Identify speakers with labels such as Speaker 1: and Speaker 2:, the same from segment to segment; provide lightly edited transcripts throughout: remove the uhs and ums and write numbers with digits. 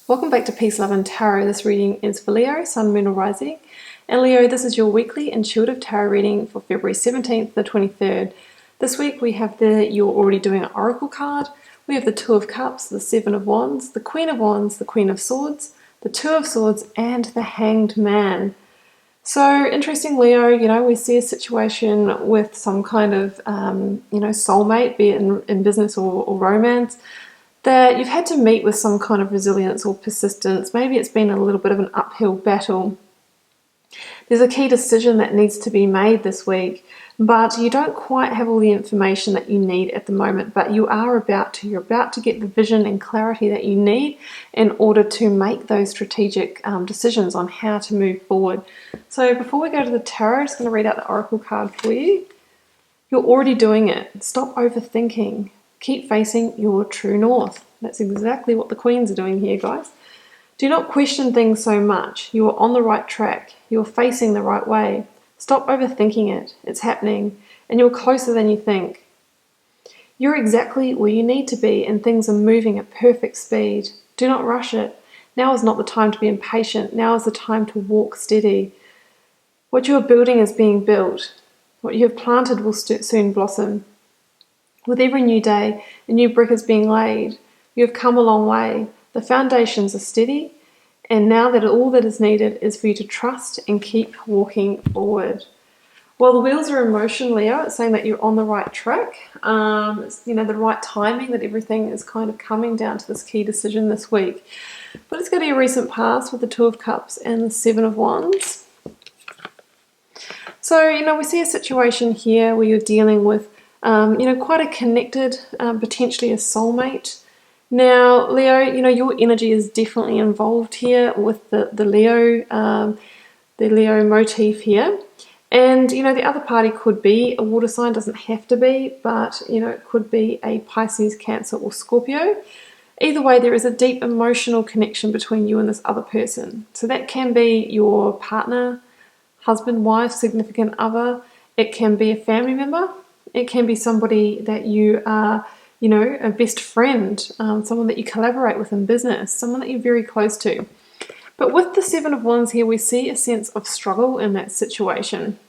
Speaker 1: Welcome back to Peace, Love and Tarot. This reading is for Leo, Sun, Moon or Rising. And Leo, this is your weekly intuitive tarot reading for February 17th to the 23rd. This week we have you're already doing an oracle card. We have the Two of Cups, the Seven of Wands, the Queen of Wands, the Queen of Swords, the Two of Swords, and the Hanged Man. So interesting, Leo, we see a situation with some kind of, soulmate, be it in business or romance, that you've had to meet with some kind of resilience or persistence. Maybe it's been a little bit of an uphill battle. There's a key decision that needs to be made this week, but you don't quite have all the information that you need at the moment, but you're about to get the vision and clarity that you need in order to make those strategic decisions on how to move forward. So before we go to the tarot, I'm just going to read out the oracle card for you. You're already doing it. Stop overthinking. Keep facing your true north. That's exactly what the Queens are doing here, guys. Do not question things so much. You are on the right track. You are facing the right way. Stop overthinking it. It's happening, and you're closer than you think. You're exactly where you need to be, and things are moving at perfect speed. Do not rush it. Now is not the time to be impatient. Now is the time to walk steady. What you are building is being built. What you have planted will soon blossom. With every new day, a new brick is being laid. You have come a long way. The foundations are steady, and now that all that is needed is for you to trust and keep walking forward. Well, the wheels are in motion, Leo. It's saying that you're on the right track. It's, the right timing, that everything is kind of coming down to this key decision this week. But let's go to your recent past with the Two of Cups and the Seven of Wands. So, we see a situation here where you're dealing with quite a connected, potentially a soulmate. Now, Leo, your energy is definitely involved here with the Leo motif here. And, the other party could be a water sign, doesn't have to be, but, it could be a Pisces, Cancer or Scorpio. Either way, there is a deep emotional connection between you and this other person. So that can be your partner, husband, wife, significant other. It can be a family member. It can be somebody that you are, a best friend, someone that you collaborate with in business, someone that you're very close to. But with the Seven of Wands here, we see a sense of struggle in that situation.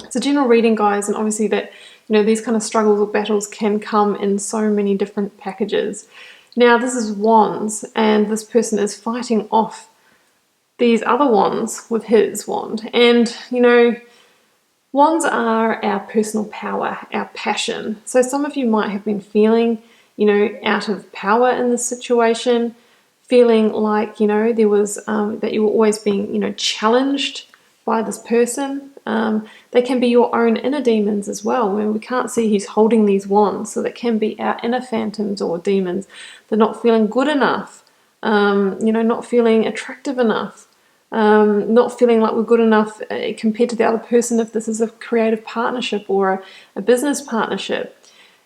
Speaker 1: It's a general reading, guys, and obviously that, these kind of struggles or battles can come in so many different packages. Now, this is Wands, and this person is fighting off these other wands with his wand. And, wands are our personal power, our passion. So some of you might have been feeling, out of power in this situation, feeling like, there was, that you were always being, challenged by this person. They can be your own inner demons as well. We can't see who's holding these wands, so that can be our inner phantoms or demons. They're not feeling good enough, not feeling attractive enough. Not feeling like we're good enough compared to the other person if this is a creative partnership or a business partnership.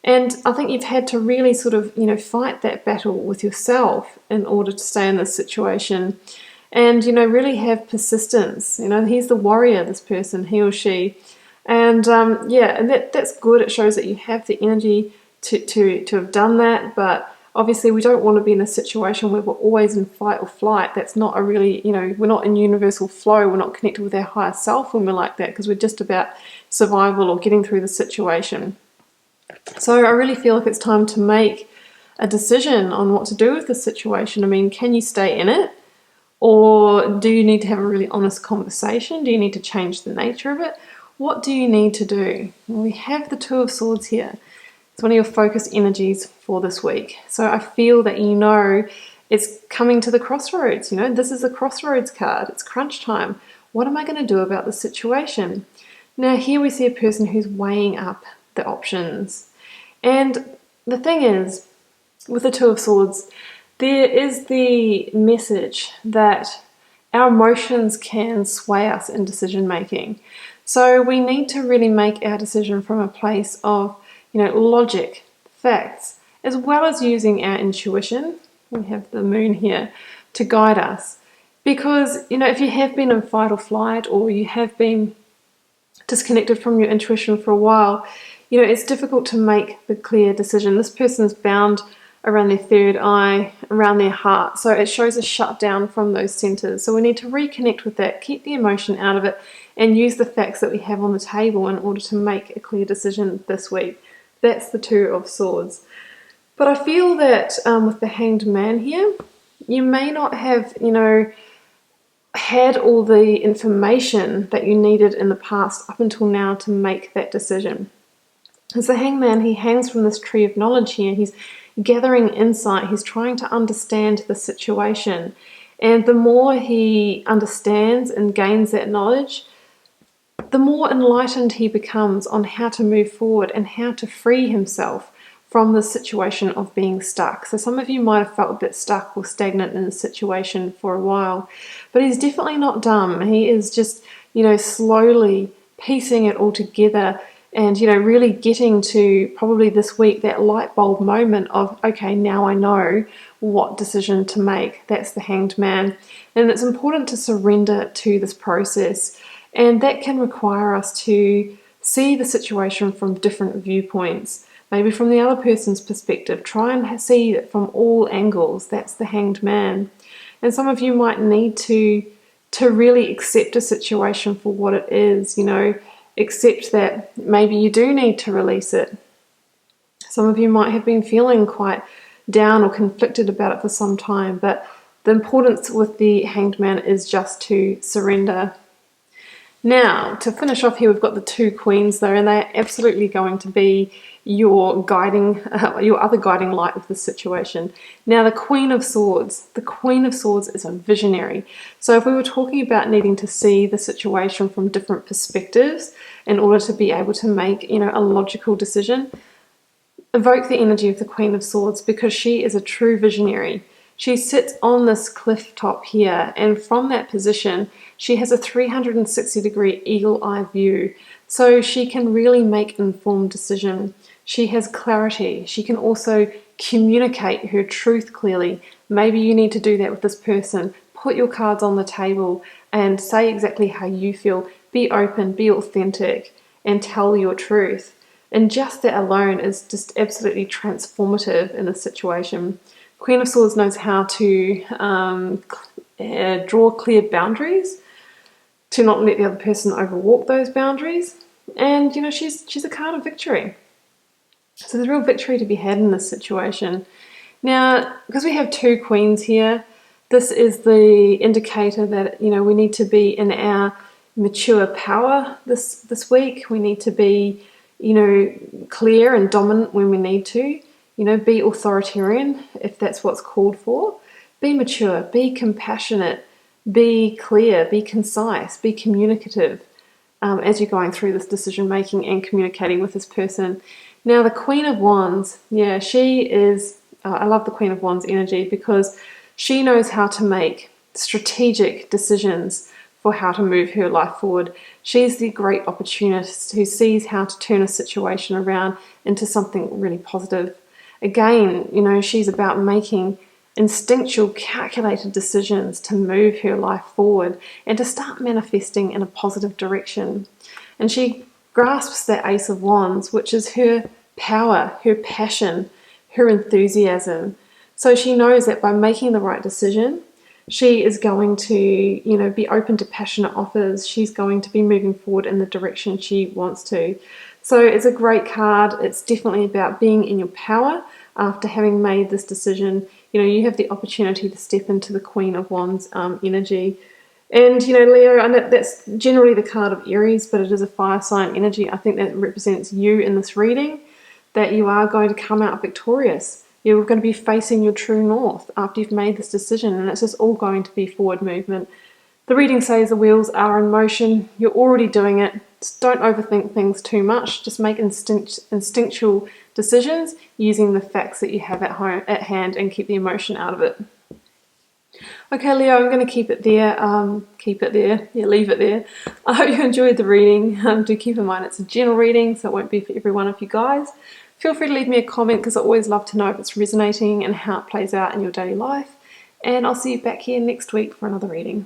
Speaker 1: And I think you've had to really sort of, fight that battle with yourself in order to stay in this situation and, really have persistence. He's the warrior, this person, he or she. And and that's good. It shows that you have the energy to have done that, but obviously, we don't want to be in a situation where we're always in fight or flight. That's not a really, we're not in universal flow. We're not connected with our higher self when we're like that, because we're just about survival or getting through the situation. So I really feel like it's time to make a decision on what to do with the situation. I mean, can you stay in it? Or do you need to have a really honest conversation? Do you need to change the nature of it? What do you need to do? Well, we have the Two of Swords here. It's one of your focus energies for this week. So I feel that it's coming to the crossroads. This is a crossroads card. It's crunch time. What am I going to do about the situation? Now here we see a person who's weighing up the options. And the thing is, with the Two of Swords, there is the message that our emotions can sway us in decision making. So we need to really make our decision from a place of logic, facts, as well as using our intuition. We have the moon here to guide us. Because, if you have been in fight or flight, or you have been disconnected from your intuition for a while, it's difficult to make the clear decision. This person's bound around their third eye, around their heart. So it shows a shutdown from those centers. So we need to reconnect with that, keep the emotion out of it, and use the facts that we have on the table in order to make a clear decision this week. That's the Two of Swords. But I feel that with the Hanged Man here, you may not have, had all the information that you needed in the past up until now to make that decision. As the Hanged Man, he hangs from this tree of knowledge here. He's gathering insight. He's trying to understand the situation. And the more he understands and gains that knowledge, the more enlightened he becomes on how to move forward and how to free himself from the situation of being stuck. So some of you might have felt a bit stuck or stagnant in the situation for a while, but he's definitely not dumb. He is just, slowly piecing it all together and, really getting to probably this week that light bulb moment of, okay, now I know what decision to make. That's the Hanged Man. And it's important to surrender to this process. And that can require us to see the situation from different viewpoints. Maybe from the other person's perspective. Try and see it from all angles. That's the Hanged Man. And some of you might need to really accept a situation for what it is, accept that maybe you do need to release it. Some of you might have been feeling quite down or conflicted about it for some time, but the importance with the Hanged Man is just to surrender. Now, to finish off here, we've got the two queens though, and they're absolutely going to be your guiding, your other guiding light with this situation. Now, the Queen of Swords. The Queen of Swords is a visionary. So if we were talking about needing to see the situation from different perspectives in order to be able to make, a logical decision, evoke the energy of the Queen of Swords because she is a true visionary. She sits on this cliff top here, and from that position, she has a 360-degree eagle-eye view, so she can really make informed decision. She has clarity. She can also communicate her truth clearly. Maybe you need to do that with this person. Put your cards on the table and say exactly how you feel. Be open, be authentic, and tell your truth. And just that alone is just absolutely transformative in a situation. Queen of Swords knows how to draw clear boundaries, to not let the other person overwalk those boundaries. And, she's a card of victory. So there's real victory to be had in this situation. Now, because we have two queens here, this is the indicator that, we need to be in our mature power this week. We need to be, clear and dominant when we need to. Be authoritarian if that's what's called for. Be mature, be compassionate, be clear, be concise, be communicative as you're going through this decision making and communicating with this person. Now, the Queen of Wands, she is, I love the Queen of Wands energy because she knows how to make strategic decisions for how to move her life forward. She's the great opportunist who sees how to turn a situation around into something really positive. Again, she's about making instinctual, calculated decisions to move her life forward and to start manifesting in a positive direction. And she grasps that Ace of Wands, which is her power, her passion, her enthusiasm. So she knows that by making the right decision, she is going to, be open to passionate offers. She's going to be moving forward in the direction she wants to. So it's a great card. It's definitely about being in your power after having made this decision. You have the opportunity to step into the Queen of Wands energy. And, Leo, I know that's generally the card of Aries, but it is a fire sign energy. I think that represents you in this reading, that you are going to come out victorious. You're going to be facing your true north after you've made this decision, and it's just all going to be forward movement. The reading says the wheels are in motion. You're already doing it. Just don't overthink things too much. Just make instinctual decisions using the facts that you have at hand and keep the emotion out of it. Okay, Leo, I'm going to keep it there. Leave it there. I hope you enjoyed the reading. Do keep in mind it's a general reading, so it won't be for every one of you guys. Feel free to leave me a comment because I always love to know if it's resonating and how it plays out in your daily life. And I'll see you back here next week for another reading.